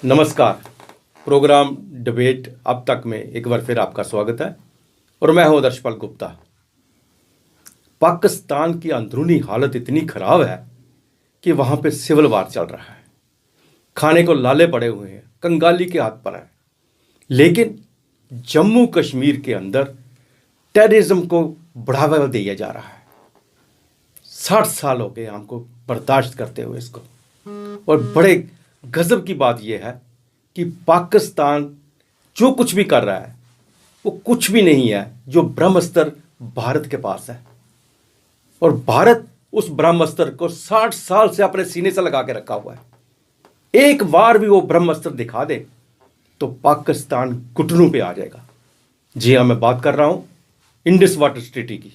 नमस्कार। Programme debate अब तक में एक बार फिर आपका स्वागत है और मैं हूं दर्शपाल गुप्ता। पाकिस्तान की अंदरूनी हालत इतनी खराब है कि वहां पे सिविल वार चल रहा है। खाने को लाले पड़े हुए हैं, कंगाली के हाथ पर है। लेकिन जम्मू कश्मीर के अंदर टेररिज्म को बढ़ावा दिया जा रहा है। 60 साल हो गए हमको बर्दाश्त करते हुए इसको। और बड़े गजब की बात यह है कि पाकिस्तान जो कुछ भी कर रहा है वो कुछ भी नहीं है जो ब्रह्मास्त्र भारत के पास है। और भारत उस ब्रह्मास्त्र को 60 साल से अपने सीने से लगा के रखा हुआ है। एक बार भी वो ब्रह्मास्त्र दिखा दे तो पाकिस्तान घुटनों पे आ जाएगा। जी हाँ, मैं बात कर रहा हूं इंडस वाटर ट्रीटी की।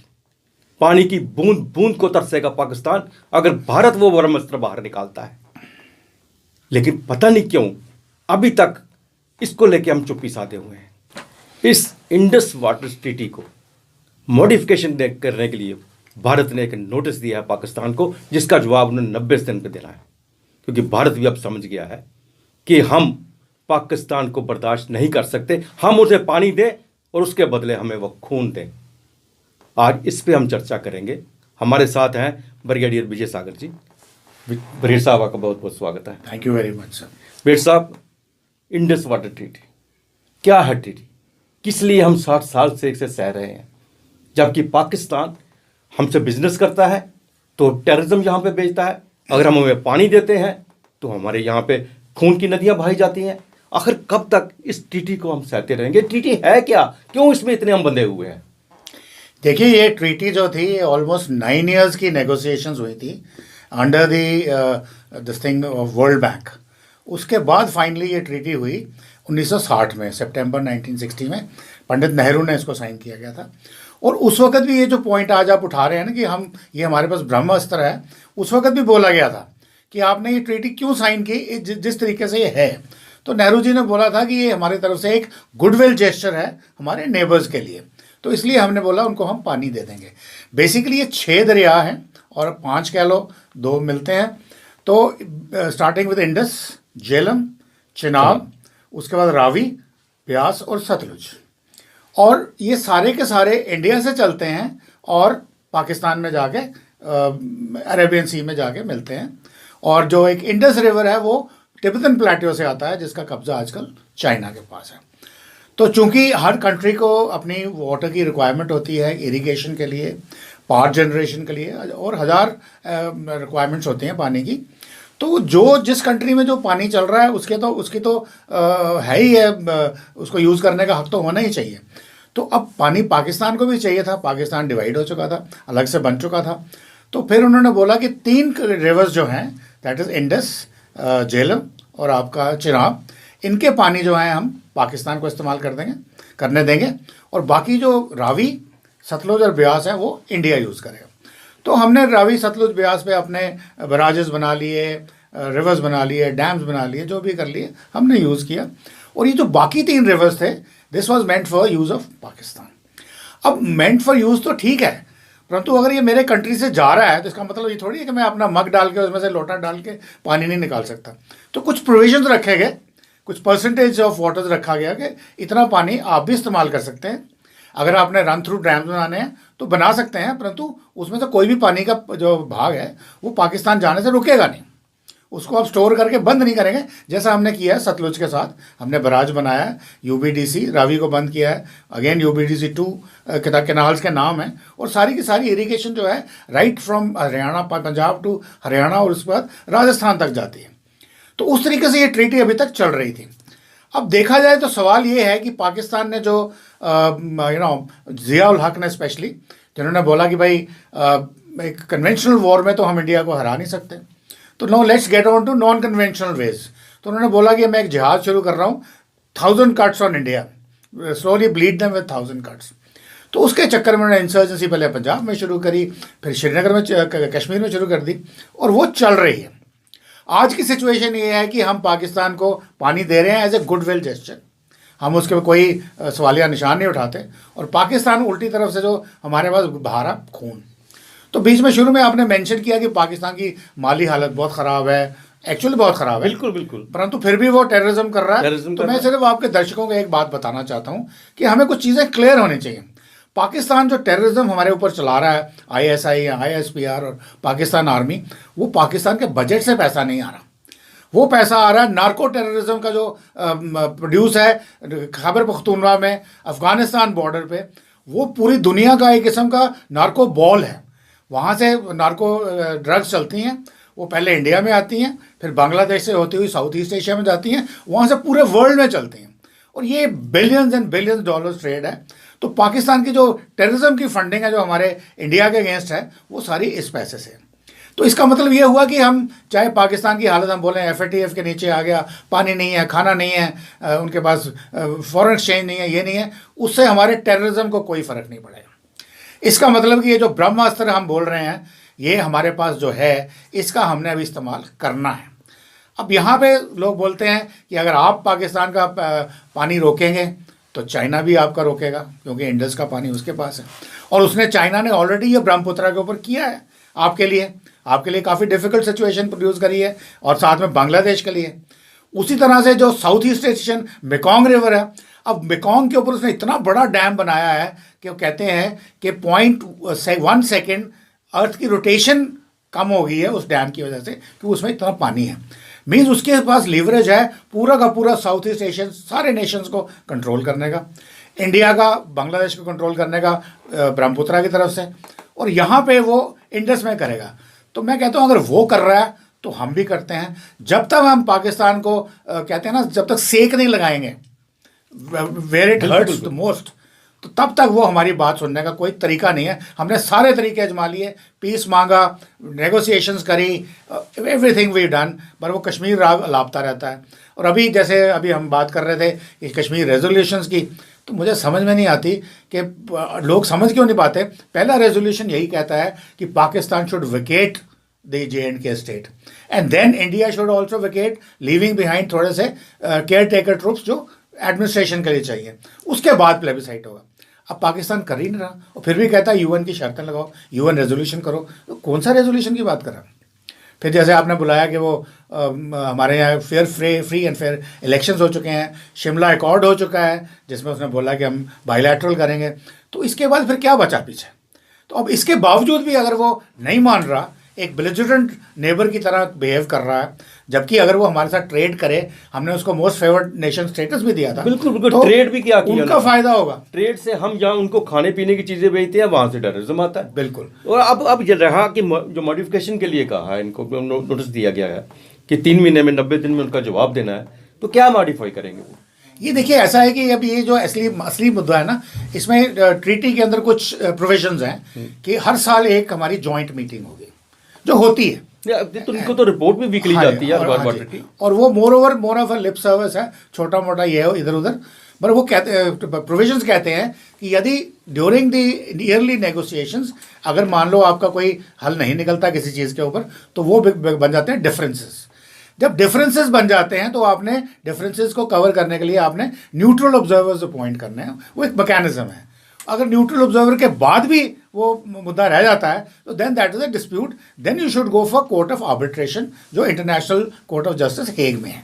पानी की बूंद बूंद को तरसेगा पाकिस्तान अगर भारत वो ब्रह्मास्त्र बाहर निकालता है। लेकिन पता नहीं क्यों अभी तक इसको लेके हम चुप्पी साधे हुए हैं। इस इंडस वाटर ट्रीटी को मॉडिफिकेशन करने के लिए भारत ने एक नोटिस दिया है पाकिस्तान को, जिसका जवाब उन्हें 90 दिन पे देना है। क्योंकि भारत भी अब समझ गया है कि हम पाकिस्तान को बर्दाश्त नहीं कर सकते। हम उसे पानी दें और उसके बदले हमें वो खून दें। आज इस पे हम चर्चा करेंगे। हमारे साथ हैं ब्रिगेडियर विजय सागर जी। ब्रिगेडियर साहब, आपका बहुत बहुत स्वागत है। Thank you very much sir. Brigadier साहब, इंडस वाटर ट्रीटी क्या है? ट्रीटी किस लिए हम 60 साल से इसे सह रहे हैं? जबकि पाकिस्तान हमसे बिजनेस करता है तो टेररिज्म यहाँ पे बेचता है। अगर हम हमें पानी देते हैं तो हमारे यहाँ पे खून की नदियाँ बहाई जाती हैं। आखिर कब तक इस ट्रीटी को हम सहते रहेंगे? ट्रीटी है क्या? क्यों इसमें इतने हम बंधे हुए हैं? देखिए, ये ट्रीटी जो थी ऑलमोस्ट 9 इयर्स की नेगोशिएशंस हुई थी under this thing of world bank. उसके बाद फाइनली ये ट्रीटी हुई 1960 में, सितंबर 1960 में पंडित नेहरू ने इसको साइन किया गया था। और उस वक्त भी ये जो पॉइंट आज आप उठा रहे हैं ना कि ये हमारे पास ब्रह्मास्त्र है, उस वक्त भी बोला गया था कि आपने ये ट्रीटी क्यों साइन की जिस तरीके से ये है। तो नेहरू जी ने बोला था कि ये हमारी तरफ से एक गुडविल जेस्चर है हमारे नेबर्स के लिए, तो इसलिए हमने बोला उनको हम पानी दे देंगे। बेसिकली ये 6 दरिया हैं और 5 कह लो, 2 मिलते हैं। तो starting with Indus, Jhelum, Chenab, उसके बाद रावी, ब्यास और सतलुज। और ये सारे के सारे इंडिया से चलते हैं और पाकिस्तान में जाके अरेबियन सी में जाके मिलते हैं। और जो एक इंडस रिवर है वो तिब्बतन प्लेटियो से आता है, जिसका कब्जा आजकल चाइना के पास है। तो चूंकि हर कंट्री को अपनी वाटर की रिक्वायरमेंट होती है, इरिगेशन के लिए, पावर जनरेशन के लिए, और हज़ार रिक्वायरमेंट्स होती हैं पानी की। तो जिस कंट्री में जो पानी चल रहा है उसकी तो है ही है, उसको यूज़ करने का हक तो होना ही चाहिए। तो अब पानी पाकिस्तान को भी चाहिए था। पाकिस्तान डिवाइड हो चुका था, अलग से बन चुका था। तो फिर उन्होंने बोला कि 3 रिवर्स जो हैं, दैट इज़ इंडस, झेलम और आपका चिनाब, इनके पानी जो है हम पाकिस्तान को इस्तेमाल करने देंगे, और बाकी जो रावी, सतलुज और ब्यास है वो इंडिया यूज़ करेगा। तो हमने रावी, सतलुज, ब्यास पे अपने बराजेस बना लिए, रिवर्स बना लिए, डैम्स बना लिए, जो भी कर लिए हमने यूज़ किया। और ये जो बाकी 3 रिवर्स थे, this was meant for use of Pakistan. अब मेंट फॉर यूज़ तो ठीक है, परंतु अगर ये मेरे कंट्री से जा रहा है तो इसका मतलब ये थोड़ी है कि मैं अपना मग डाल के उसमें से लोटा डाल के पानी नहीं निकाल सकता। तो कुछ प्रोविजंस रखे गए, कुछ परसेंटेज ऑफ वाटर रखा गया कि इतना पानी आप भी इस्तेमाल कर सकते हैं। अगर आपने रन थ्रू डैम्स बनाने हैं तो बना सकते हैं, परंतु उसमें से कोई भी पानी का जो भाग है वो पाकिस्तान जाने से रुकेगा नहीं। उसको आप स्टोर करके बंद नहीं करेंगे, जैसा हमने किया है सतलुज के साथ। हमने बराज बनाया है, यूबीडीसी, रावी को बंद किया है, अगेन यूबीडीसी 2 कैनाल्स के नाम है। और सारी की सारी इरीगेशन जो है right from Haryana, Punjab to Haryana और उसके बाद राजस्थान तक जाती है। तो उस तरीके से ये ट्रीटी अभी तक चल रही थी। अब देखा जाए तो सवाल ये है कि पाकिस्तान ने जो ज़िया उल हक ने स्पेशली, जिन्होंने बोला कि भाई एक कन्वेंशनल वॉर में तो हम इंडिया को हरा नहीं सकते, तो no, let's get on to non conventional ways. तो उन्होंने बोला कि मैं एक जहाज़ शुरू कर रहा हूँ, 1000 cuts on India, slowly bleed them with 1000 cuts. तो उसके चक्कर में उन्होंने इंसर्जेंसी पहले पंजाब में शुरू करी, फिर श्रीनगर में, कश्मीर में शुरू कर दी, और वो चल रही है। आज की सिचुएशन ये है कि हम पाकिस्तान को पानी दे रहे हैं एज ए गुडविल जेस्चर। हम उसके कोई सवालिया निशान नहीं उठाते, और पाकिस्तान उल्टी तरफ से जो हमारे पास बहा खून। तो बीच में शुरू में आपने मेंशन किया कि पाकिस्तान की माली हालत बहुत ख़राब है, एक्चुअली बहुत खराब है, बिल्कुल बिल्कुल। परंतु फिर भी वो टेररिज्म कर रहा है। टेररिज्म तो कर मैं रहा सिर्फ आपके दर्शकों को एक बात बताना चाहता हूँ कि हमें कुछ चीज़ें क्लियर होनी चाहिए। पाकिस्तान जो टेररिज्म हमारे ऊपर चला रहा है, ISI, ISPR और पाकिस्तान आर्मी, वो पाकिस्तान के बजट से पैसा नहीं आ रहा। वो पैसा आ रहा है नार्को टेररिज्म का जो प्रोड्यूस है खैबर पख्तूनख्वा में, अफगानिस्तान बॉर्डर पे। वो पूरी दुनिया का एक किस्म का नार्को बॉल है। वहाँ से नार्को ड्रग्स चलती हैं, वो पहले इंडिया में आती हैं, फिर बांग्लादेश से होती हुई साउथ ईस्ट एशिया में जाती हैं, वहाँ से पूरे वर्ल्ड में चलती हैं, और ये billions and billions dollars trade है। तो पाकिस्तान की जो टेररिज्म की फंडिंग है जो हमारे इंडिया के अगेंस्ट है, वो सारी इस पैसे से है। तो इसका मतलब ये हुआ कि हम चाहे पाकिस्तान की हालत हम बोलें FATF के नीचे आ गया, पानी नहीं है, खाना नहीं है, उनके पास फॉरेन एक्सचेंज नहीं है, ये नहीं है, उससे हमारे टेररिज्म को कोई फ़र्क नहीं पड़ेगा। इसका मतलब कि ये जो ब्रह्मास्त्र हम बोल रहे हैं, ये हमारे पास जो है, इसका हमने अभी इस्तेमाल करना है। अब यहाँ पे लोग बोलते हैं कि अगर आप पाकिस्तान का पानी रोकेंगे तो चाइना भी आपका रोकेगा, क्योंकि इंडस का पानी उसके पास है, और उसने चाइना ने ऑलरेडी ये ब्रह्मपुत्रा के ऊपर किया है आपके लिए काफ़ी डिफिकल्ट सिचुएशन प्रोड्यूस करी है, और साथ में बांग्लादेश के लिए। उसी तरह से जो south east Asian Mekong river है, अब मेकोंग के ऊपर उसने इतना बड़ा डैम बनाया है कि वो कहते हैं कि 0.1 सेकेंड अर्थ की रोटेशन कम हो गई है उस डैम की वजह से, कि उसमें इतना पानी है। मीन्स उसके पास लीवरेज है पूरा का पूरा साउथ ईस्ट एशियन सारे नेशंस को कंट्रोल करने का, इंडिया का, बांग्लादेश को कंट्रोल करने का ब्रह्मपुत्रा की तरफ से, और यहाँ पे वो इंडस में करेगा। तो मैं कहता हूँ अगर वो कर रहा है तो हम भी करते हैं। जब तक हम पाकिस्तान को कहते हैं ना, जब तक सेक नहीं लगाएंगे, where it hurts the most, तो तब तक वो हमारी बात सुनने का कोई तरीका नहीं है। हमने सारे तरीके आजमा लिए, पीस मांगा, नेगोशिएशंस करी, एवरीथिंग वी डन, पर वो कश्मीर राग लापता रहता है। और अभी हम बात कर रहे थे कि कश्मीर रेजोल्यूशंस की, तो मुझे समझ में नहीं आती कि लोग समझ क्यों नहीं पाते। पहला रेजोल्यूशन यही कहता है कि Pakistan should vacate the JNK स्टेट, and then India should also vacate, leaving behind थोड़े से केयर टेकर ट्रूप्स जो एडमिनिस्ट्रेशन के लिए चाहिए। उसके बाद प्लेबिसाइट होगा। अब पाकिस्तान कर ही नहीं रहा, और फिर भी कहता है UN की शर्तें लगाओ, UN रेजोल्यूशन करो। तो कौन सा रेजोल्यूशन की बात कर रहा है? फिर जैसे आपने बुलाया कि वो हमारे यहाँ फ्री एंड फेयर इलेक्शंस हो चुके हैं, शिमला अकॉर्ड हो चुका है जिसमें उसने बोला कि हम बायलैटरल करेंगे। तो इसके बाद फिर क्या बचा पीछे? तो अब इसके बावजूद भी अगर वो नहीं मान रहा, एक बेलिजरेंट नेबर की तरह बिहेव कर रहा है, जबकि अगर वो हमारे साथ ट्रेड करे, हमने उसको मोस्ट फेवर्ड नेशन स्टेटस भी दिया था। बिल्कुल बिल्कुल। तो ट्रेड भी क्या किया उनका फायदा होगा। ट्रेड से हम जहाँ उनको खाने पीने की चीजें बेचते हैं, वहां से टेररिज्म आता है। बिल्कुल। और अब ये रहा कि जो मॉडिफिकेशन के लिए कहा है, इनको नोटिस दिया गया है कि 3 महीने में 90 दिन में उनका जवाब देना है, तो क्या मॉडिफाई करेंगे वो? ये देखिए, ऐसा है कि अब ये जो असली मुद्दा है ना, इसमें ट्रीटी के अंदर कुछ प्रोविजंस हैं कि हर साल एक हमारी जॉइंट मीटिंग होगी जो होती है। तो उनको तो रिपोर्ट भी वीकली जाती है वाटर की, और वो more of a lip service है, छोटा मोटा ये है इधर उधर। पर वो प्रोविजंस कहते हैं कि यदि ड्यूरिंग द ईयरली नेगोशिएशंस अगर मान लो आपका कोई हल नहीं निकलता किसी चीज़ के ऊपर, तो वो बन जाते हैं डिफरेंसेस। जब डिफरेंसेस बन जाते हैं तो आपने डिफरेंसेस को कवर करने के लिए आपने न्यूट्रल ऑब्जर्वर्स अपॉइंट करने हैं। वो एक मैकेनिज्म है। अगर न्यूट्रल ऑब्जर्वर के बाद भी वो मुद्दा रह जाता है तो then that is a dispute, then you should go for court of arbitration, जो international court of justice Hague में है।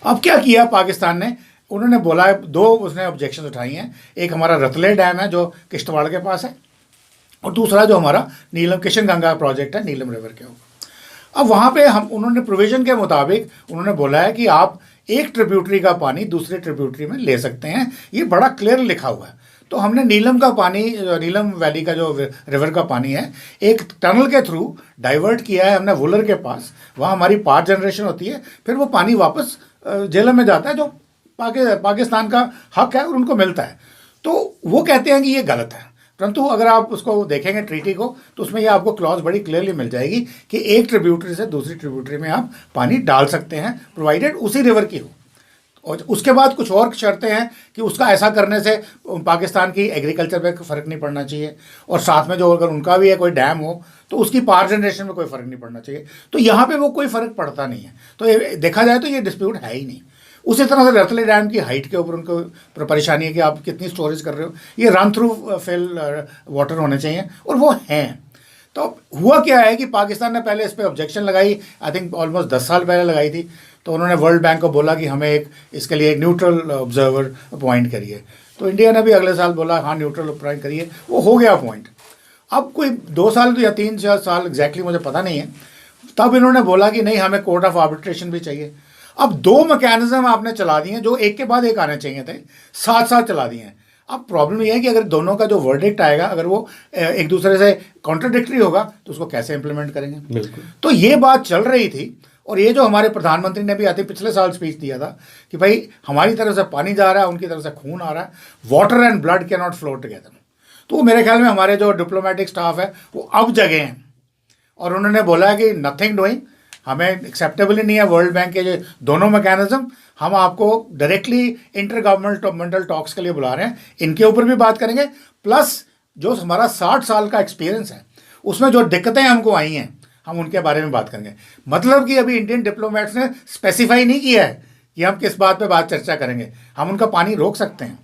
अब क्या किया पाकिस्तान ने? उन्होंने बोला, दो उसने ऑब्जेक्शन उठाई हैं। एक हमारा रतले डैम है जो किश्तवाड़ के पास है, और दूसरा जो हमारा नीलम किशनगंगा प्रोजेक्ट है नीलम रिवर के ऊपर। अब वहाँ पे उन्होंने प्रोविजन के मुताबिक उन्होंने बोला है कि आप एक ट्रिब्यूटरी का पानी दूसरे ट्रिब्यूटरी में ले सकते हैं। ये बड़ा क्लियर लिखा हुआ है। तो हमने नीलम का पानी, नीलम वैली का जो रिवर का पानी है, एक टनल के थ्रू डाइवर्ट किया है हमने वुलर के पास। वहाँ हमारी पावर जनरेशन होती है, फिर वो पानी वापस झेलम में जाता है, जो पाकिस्तान का हक है और उनको मिलता है। तो वो कहते हैं कि ये गलत है। परंतु अगर आप उसको देखेंगे ट्रीटी को, तो उसमें ये आपको क्लॉज बड़ी क्लियरली मिल जाएगी कि एक ट्रिब्यूटरी से दूसरी ट्रिब्यूटरी में आप पानी डाल सकते हैं, प्रोवाइडेड उसी रिवर की हो। और उसके बाद कुछ और शर्तें हैं कि उसका ऐसा करने से पाकिस्तान की एग्रीकल्चर पे फ़र्क नहीं पड़ना चाहिए, और साथ में जो अगर उनका भी है कोई डैम हो तो उसकी पावर जनरेशन में कोई फ़र्क नहीं पड़ना चाहिए। तो यहाँ पे वो कोई फ़र्क पड़ता नहीं है। तो ये देखा जाए तो ये डिस्प्यूट है ही नहीं। उसी तरह से रतले डैम की हाइट के ऊपर उनको परेशानी है कि आप कितनी स्टोरेज कर रहे हो। ये रन थ्रू फिल वाटर होने चाहिए, और वो हैं। तो हुआ क्या है कि पाकिस्तान ने पहले इस पर ऑब्जेक्शन लगाई, आई थिंक ऑलमोस्ट 10 साल पहले लगाई थी। तो उन्होंने वर्ल्ड बैंक को बोला कि हमें इसके लिए एक न्यूट्रल ऑब्जर्वर अपॉइंट करिए। तो इंडिया ने भी अगले साल बोला हाँ न्यूट्रल अपॉइंट करिए, वो हो गया अपॉइंट। अब कोई 2 साल या 3-4 साल एग्जैक्टली मुझे पता नहीं है, तब इन्होंने बोला कि नहीं हमें कोर्ट ऑफ आर्बिट्रेशन भी चाहिए। अब 2 मैकेनिज्म आपने चला दिए जो एक के बाद एक आने चाहिए थे, साथ साथ चला दिए हैं। अब प्रॉब्लम ये है कि अगर दोनों का जो वर्डिक्ट आएगा अगर वो एक दूसरे से कॉन्ट्राडिक्टरी होगा तो उसको कैसे इंप्लीमेंट करेंगे। बिल्कुल। तो ये बात चल रही थी, और ये जो हमारे प्रधानमंत्री ने भी आते पिछले साल स्पीच दिया था कि भाई हमारी तरफ से पानी जा रहा है, उनकी तरफ से खून आ रहा है, water and blood can not flow together. तो मेरे ख्याल में हमारे जो डिप्लोमेटिक स्टाफ है वो अब जगे हैं और उन्होंने बोला है कि नथिंग डूइंग, हमें एक्सेप्टेबल ही नहीं है वर्ल्ड बैंक के जो दोनों मैकेनिज्म, हम आपको डायरेक्टली इंटर गवर्नमेंटल टॉक्स के लिए बुला रहे हैं, इनके ऊपर भी बात करेंगे। प्लस जो हमारा 60 साल का एक्सपीरियंस है उसमें जो दिक्कतें हमको आई हैं हम उनके बारे में बात करेंगे। मतलब कि अभी इंडियन डिप्लोमेट्स ने स्पेसिफाई नहीं किया है कि हम किस बात पे बात चर्चा करेंगे, हम उनका पानी रोक सकते हैं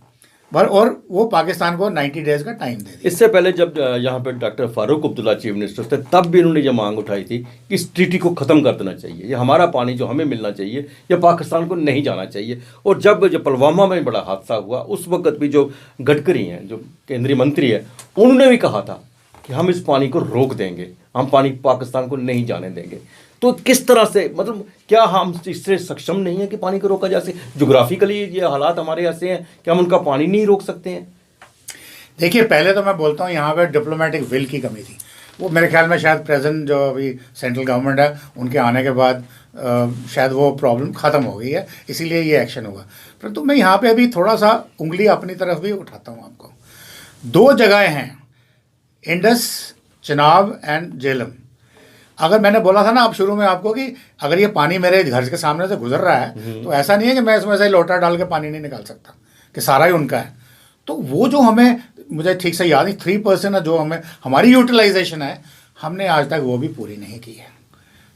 और वो पाकिस्तान को 90 डेज का टाइम दे दिया। इससे पहले जब यहाँ पे doctor Farooq Abdullah chief minister थे तब भी इन्होंने ये मांग उठाई थी कि इस ट्रीटी को ख़त्म कर देना चाहिए, ये हमारा पानी जो हमें मिलना चाहिए या पाकिस्तान को नहीं जाना चाहिए। और जब पुलवामा में बड़ा हादसा हुआ उस वक्त भी जो गडकरी हैं, जो केंद्रीय मंत्री है, उन्होंने भी कहा था कि हम इस पानी को रोक देंगे, हम पानी पाकिस्तान को नहीं जाने देंगे। तो किस तरह से, मतलब क्या हम इससे सक्षम नहीं है कि पानी को रोका जा सके? जोग्राफिकली ये हालात हमारे ऐसे हैं कि हम उनका पानी नहीं रोक सकते हैं? देखिए पहले तो मैं बोलता हूँ यहाँ पे डिप्लोमेटिक विल की कमी थी। वो मेरे ख्याल में शायद प्रेजेंट जो अभी सेंट्रल गवर्नमेंट है उनके आने के बाद शायद वो प्रॉब्लम ख़त्म हो गई है, इसीलिए ये एक्शन हुआ। परंतु मैं यहाँ पे अभी थोड़ा सा उंगली अपनी तरफ भी उठाता हूँ। आपको 2 जगह हैं, इंडस, चिनाब एंड झेलम। अगर मैंने बोला था ना अब शुरू में आपको कि अगर ये पानी मेरे घर के सामने से गुजर रहा है तो ऐसा नहीं है कि मैं इसमें से लोटा डाल के पानी नहीं निकाल सकता कि सारा ही उनका है। तो वो जो हमें, मुझे ठीक से याद नहीं, 3% है जो हमें हमारी यूटिलाइजेशन है, हमने आज तक वो भी पूरी नहीं की है।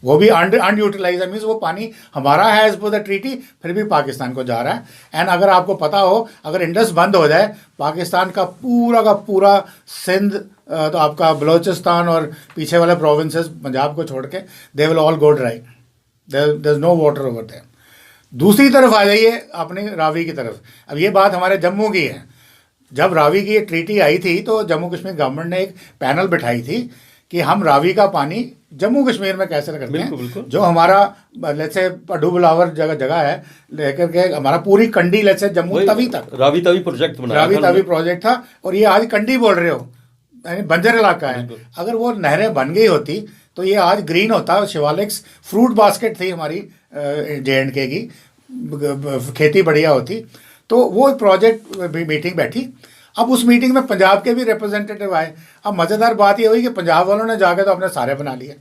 वो भी अनयूटिलाइज मीन्स वो पानी हमारा है एज पर द ट्रीटी, फिर भी पाकिस्तान को जा रहा है। एंड अगर आपको पता हो अगर इंडस बंद हो जाए पाकिस्तान का पूरा सिंध, तो आपका बलोचिस्तान और पीछे वाले प्रोविंसेस पंजाब को छोड़ के they will all go dry, there is no water over there. दूसरी तरफ आ जाइए अपनी रावी की तरफ। अब ये बात हमारे जम्मू की है। जब रावी की ये ट्रीटी आई थी तो जम्मू कश्मीर गवर्नमेंट ने एक पैनल बिठाई थी कि हम रावी का पानी जम्मू कश्मीर में कैसे करते हैं। जो हमारा लेट्स से पड्डू बिलावर जगह है लेकर के हमारा पूरी कंडी लेट्स से जम्मू तवी तक रावी तवी प्रोजेक्ट बनाया, रावी तवी प्रोजेक्ट था। और ये आज कंडी बोल रहे हो, यानी बंजर इलाका है। अगर वो नहरें बन गई होती तो ये आज ग्रीन होता। शिवालिक्स फ्रूट बास्केट थी हमारी JNK की, खेती बढ़िया होती। तो वो प्रोजेक्ट मीटिंग बैठी। अब उस मीटिंग में पंजाब के भी रिप्रेजेंटेटिव आए। अब मज़ेदार बात ये हुई कि पंजाब वालों ने जाके तो अपने सारे बना लिए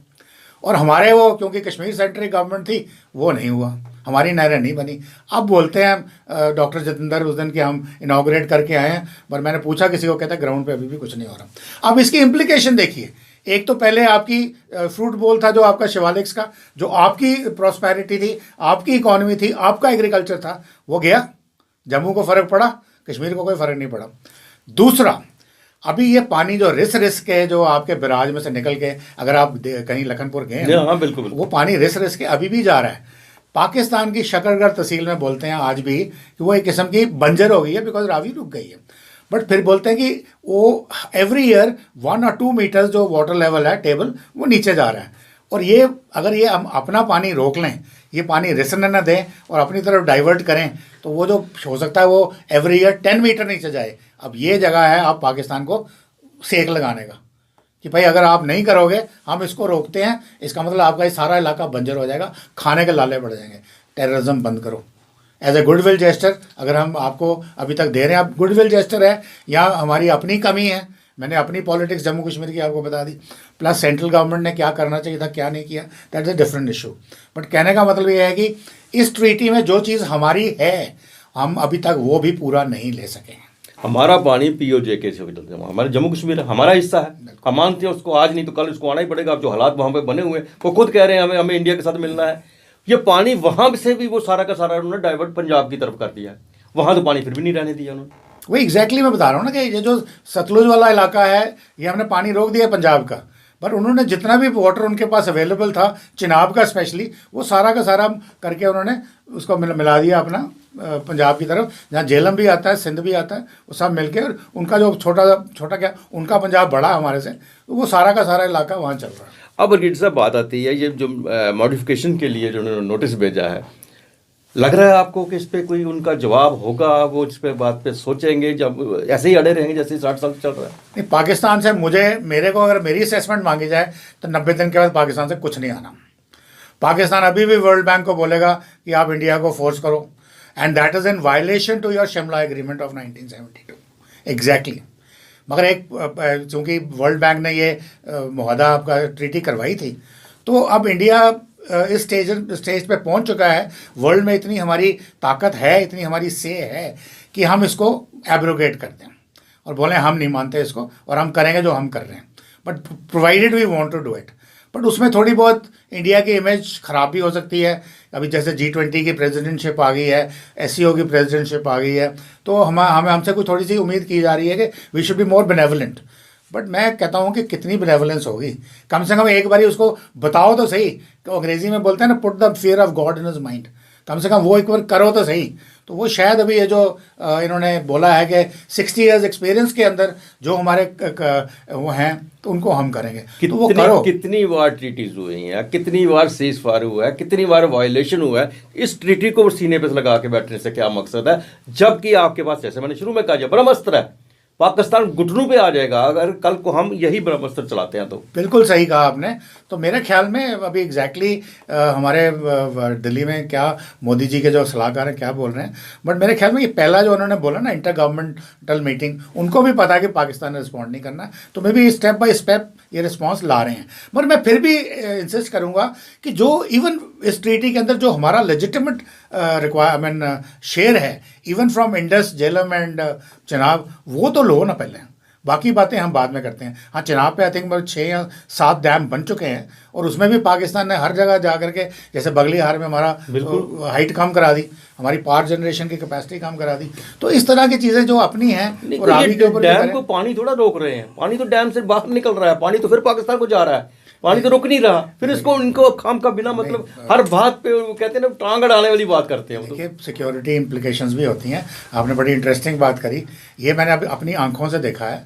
और हमारे वो क्योंकि कश्मीर सेंट्रल गवर्नमेंट थी वो नहीं हुआ, हमारी नहरें नहीं बनी। अब बोलते हैं डॉक्टर जितेंद्र उस दिन कि हम इनाग्रेट करके आए हैं, पर मैंने पूछा किसी को, कहता है ग्राउंड पे अभी भी कुछ नहीं हो रहा। अब इसकी इम्प्लीकेशन देखिए। एक तो पहले आपकी फ्रूट बोल था जो आपका शिवालिक्स का, जो आपकी प्रॉस्पेरिटी थी, आपकी इकॉनमी थी, आपका एग्रीकल्चर था, वो गया। जम्मू को फ़र्क पड़ा, कश्मीर को कोई फ़र्क नहीं पड़ा। दूसरा, अभी ये पानी जो रिस के जो आपके बराज में से निकल के, अगर आप कहीं लखनपुर गए हैं, हाँ बिल्कुल, वो पानी रिस के अभी भी जा रहा है। पाकिस्तान की शकरगढ़ तहसील में बोलते हैं आज भी कि वो एक किस्म की बंजर हो गई है बिकॉज रावी रुक गई है। बट फिर बोलते हैं कि वो एवरी ईयर 1 or 2 मीटर्स जो वाटर लेवल है टेबल वो नीचे जा रहा है। और ये अगर ये हम अपना पानी रोक लें, ये पानी रिसने न दें और अपनी तरफ डाइवर्ट करें तो वो जो हो सकता है वो एवरी ईयर 10 मीटर नीचे जाए। अब ये जगह है आप पाकिस्तान को सेक लगाने का कि भाई अगर आप नहीं करोगे, हम इसको रोकते हैं, इसका मतलब आपका ये सारा इलाका बंजर हो जाएगा, खाने के लाले पड़ जाएंगे। टेररिज्म बंद करो एज ए गुडविल जेस्टर। अगर हम आपको अभी तक दे रहे हैं, आप गुडविल जेस्टर है या हमारी अपनी कमी है। मैंने अपनी पॉलिटिक्स जम्मू कश्मीर की आपको बता दी, प्लस सेंट्रल गवर्नमेंट ने क्या करना चाहिए था, क्या नहीं किया, that is a different issue. But कहने का मतलब ये है कि इस ट्रीटी में जो चीज़ हमारी है हम अभी तक वो भी पूरा नहीं ले सके हैं। हमारा पानी POJ से हमारे जम्मू कश्मीर हमारा हिस्सा है, हम मानते हैं उसको, आज नहीं तो कल उसको आना ही पड़ेगा। अब जो हालात वहाँ पे बने हुए हैं वो खुद कह रहे हैं हमें इंडिया के साथ मिलना है। ये पानी वहाँ से भी वो सारा का सारा उन्होंने डाइवर्ट पंजाब की तरफ कर दिया है, वहाँ तो पानी फिर भी नहीं रहने दिया उन्होंने। वही एग्जैक्टली मैं बता रहा हूँ ना कि ये जो सतलुज वाला इलाका है ये हमने पानी रोक दिया पंजाब का, पर उन्होंने जितना भी वाटर उनके पास अवेलेबल था चिनाब का स्पेशली, वो सारा का सारा करके उन्होंने उसको मिला दिया अपना पंजाब की तरफ, जहाँ झेलम भी आता है, सिंध भी आता है, वो सब मिलके, और उनका जो छोटा क्या उनका पंजाब बड़ा हमारे से, तो वो सारा का सारा इलाका वहाँ चल रहा है। अब रीड साहब बात आती है ये जो मॉडिफिकेशन के लिए जो उन्होंने नोटिस भेजा है, लग रहा है आपको कि इस पे कोई उनका जवाब होगा, वो इस पे बात पे सोचेंगे, जब ऐसे ही अड़े रहेंगे जैसे 60 साल चल रहा है? नहीं, पाकिस्तान से मेरे को अगर मेरी असेसमेंट मांगी जाए तो 90 दिन के बाद पाकिस्तान से कुछ नहीं आना। पाकिस्तान अभी भी वर्ल्ड बैंक को बोलेगा कि आप इंडिया को फोर्स करो, and that is in violation to your Shimla agreement of 1972 exactly. मगर एक चूंकि वर्ल्ड बैंक ने ये मुआहदा आपका ट्रीटी करवाई थी, तो अब इंडिया इस स्टेज पे पहुंच चुका है, वर्ल्ड में इतनी हमारी ताकत है, इतनी हमारी से है कि हम इसको एब्रोगेट कर दें और बोलें हम नहीं मानते इसको और हम करेंगे जो हम कर रहे हैं, but provided we want to do it. But उसमें थोड़ी बहुत इंडिया की इमेज ख़राब भी हो सकती है। अभी जैसे G20 की प्रेसिडेंटशिप आ गई है, SCO की प्रेसिडेंटशिप आ गई है, तो हमसे कुछ थोड़ी सी उम्मीद की जा रही है कि we should be more benevolent. But मैं कहता हूँ कि कितनी बेनेवलेंस होगी, कम से कम एक बारी उसको बताओ तो सही, कि अंग्रेजी में बोलते हैं ना, put the fear of God in his mind, कम से कम वो एक बार करो तो सही। तो वो शायद अभी ये जो इन्होंने बोला है कि 60 इयर्स एक्सपीरियंस के अंदर जो हमारे वो हैं, तो उनको हम करेंगे, तो वो करो। कितनी बार ट्रीटीज हुई हैं, कितनी बार सीज फायर हुआ है, कितनी बार वायलेशन हुआ है, इस ट्रीटी को सीने पे लगा के बैठने से क्या मकसद है? जबकि आपके पास, जैसे मैंने शुरू में कहा, ब्रह्मास्त्र है, पाकिस्तान घुटनों पे आ जाएगा अगर कल को हम यही ब्रह्मास्त्र चलाते हैं तो। बिल्कुल सही कहा आपने। तो मेरे ख्याल में अभी एग्जैक्टली हमारे दिल्ली में क्या मोदी जी के जो सलाहकार हैं क्या बोल रहे हैं, बट मेरे ख्याल में ये पहला जो उन्होंने बोला ना इंटर गवर्नमेंटल मीटिंग, उनको भी पता है कि पाकिस्तान ने रिस्पॉन्ड नहीं करना, तो may be step by step ये रिस्पॉन्स ला रहे हैं। मगर मैं फिर भी इंसिस्ट करूँगा कि जो इवन इस ट्रीटी के अंदर जो हमारा लेजिटिमेट शेयर है, even from Indus, Jhelum and Chenab, वो तो लो ना पहले, बाकी बातें हम बाद में करते हैं। हाँ, चिनाब पे आई थिंक 6 या 7 डैम बन चुके हैं, और उसमें भी पाकिस्तान ने हर जगह जा करके, जैसे बगलीहार में हमारा हाइट कम करा दी, हमारी पावर जनरेशन की कैपेसिटी कम करा दी। तो इस तरह की चीज़ें जो अपनी हैं, और रावी के ऊपर डैम को पानी थोड़ा रोक रहे हैं, पानी तो डैम से बाहर निकल रहा है, पानी तो फिर पाकिस्तान को जा रहा है, पानी तो रुक नहीं रहा, फिर इसको इनको खाम का बिना मतलब हर बात पे वो कहते हैं ना टांग अड़ाने वाली बात करते हैं। देखिए, सिक्योरिटी इम्प्लीकेशंस भी होती हैं। आपने बड़ी इंटरेस्टिंग बात करी, ये मैंने अपनी आंखों से देखा है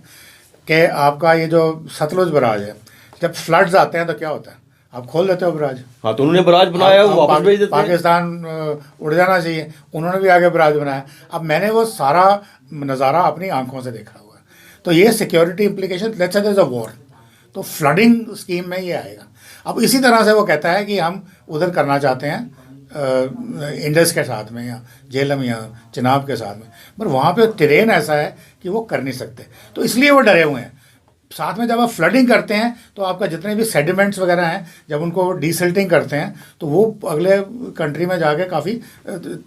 कि आपका ये जो सतलुज बराज है, जब फ्लड्स आते हैं तो क्या होता है, आप खोल देते हो बराज। हाँ, तो उन्होंने बराज बनाया, वो वापस भेज देते हैं। पाकिस्तान उड़ जाना चाहिए, उन्होंने भी आगे बराज बनाया। अब मैंने वो सारा नज़ारा अपनी आंखों से देखा हुआ है। तो ये security implication, let's say there is a war, तो फ्लडिंग स्कीम में ये आएगा। अब इसी तरह से वो कहता है कि हम उधर करना चाहते हैं इंडस के साथ में या झेलम या चिनाब के साथ में, पर वहाँ पे टेरेन ऐसा है कि वो कर नहीं सकते, तो इसलिए वो डरे हुए हैं। साथ में जब आप फ्लडिंग करते हैं तो आपका जितने भी सेडिमेंट्स वगैरह हैं, जब उनको डीसिल्टिंग करते हैं तो वो अगले कंट्री में जाके काफ़ी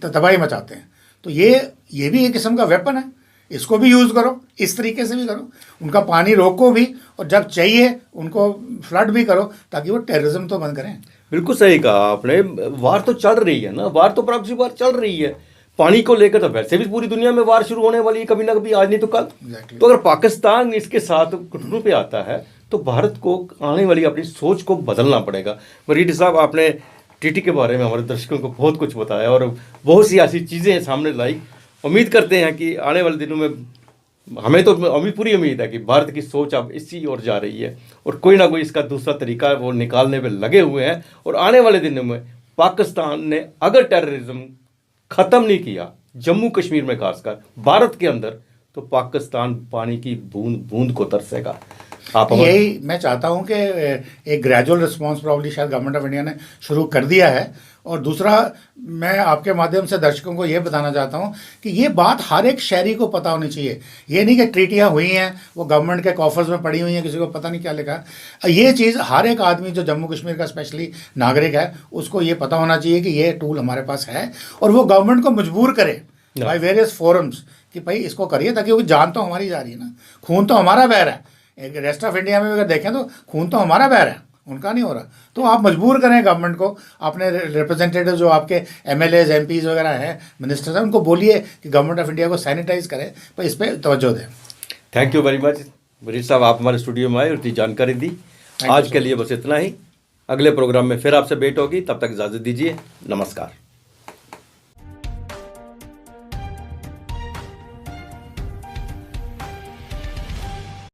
तबाही मचाते हैं। तो ये भी एक किस्म का वेपन है, इसको भी यूज़ करो, इस तरीके से भी करो, उनका पानी रोको भी, और जब चाहिए उनको फ्लड भी करो, ताकि वो टेररिज्म तो बंद करें। बिल्कुल सही कहा आपने। वार तो चल रही है ना, वार तो प्रॉक्सी वार चल रही है, पानी को लेकर तो वैसे भी पूरी दुनिया में वार शुरू होने वाली है, कभी ना कभी, आज नहीं तो कल। तो अगर पाकिस्तान इसके साथ घुटनों पे आता है तो भारत को आने वाली अपनी सोच को बदलना पड़ेगा। मरीड साहब, आपने टीटी के बारे में हमारे दर्शकों को बहुत कुछ बताया और बहुत सी ऐसी चीज़ें सामने लाई। उम्मीद करते हैं कि आने वाले दिनों में, हमें तो पूरी उम्मीद है कि भारत की सोच अब इसी ओर जा रही है और कोई ना कोई इसका दूसरा तरीका वो निकालने पे लगे हुए हैं। और आने वाले दिनों में पाकिस्तान ने अगर टेररिज्म ख़त्म नहीं किया, जम्मू कश्मीर में खासकर भारत के अंदर, तो पाकिस्तान पानी की बूंद बूंद को तरसेगा। यही मैं चाहता हूँ कि एक ग्रेजुअल रिस्पांस प्रॉब्ली शायद गवर्नमेंट ऑफ इंडिया ने शुरू कर दिया है। और दूसरा, मैं आपके माध्यम से दर्शकों को ये बताना चाहता हूँ कि ये बात हर एक शहरी को पता होनी चाहिए। ये नहीं कि ट्रीटियाँ हुई हैं, वो गवर्नमेंट के कॉफर्स में पड़ी हुई हैं, किसी को पता नहीं क्या लिखा है। ये चीज़ हर एक आदमी जो जम्मू कश्मीर का स्पेशली नागरिक है, उसको ये पता होना चाहिए कि ये टूल हमारे पास है, और वो गवर्नमेंट को मजबूर करे बाई वेरियस फोरम्स कि भाई इसको करिए, ताकि वो जान तो हमारी जा रही है ना, खून तो हमारा बह रहा है। एक रेस्ट ऑफ इंडिया में अगर देखें तो खून तो हमारा बह रहा है, उनका नहीं हो रहा। तो आप मजबूर करें गवर्नमेंट को, अपने रिप्रेजेंटेटिव जो आपके MLAs MPs वगैरह हैं, मिनिस्टर्स हैं, उनको बोलिए कि गवर्नमेंट ऑफ इंडिया को सैनिटाइज करें, पर इस पर तवज्जो दें। थैंक यू वेरी मच मरीज साहब, आप हमारे स्टूडियो में आए और इतनी जानकारी दी। you आज so के लिए बस इतना ही। अगले प्रोग्राम में फिर आपसे भेंट होगी, तब तक इजाज़त दीजिए। नमस्कार।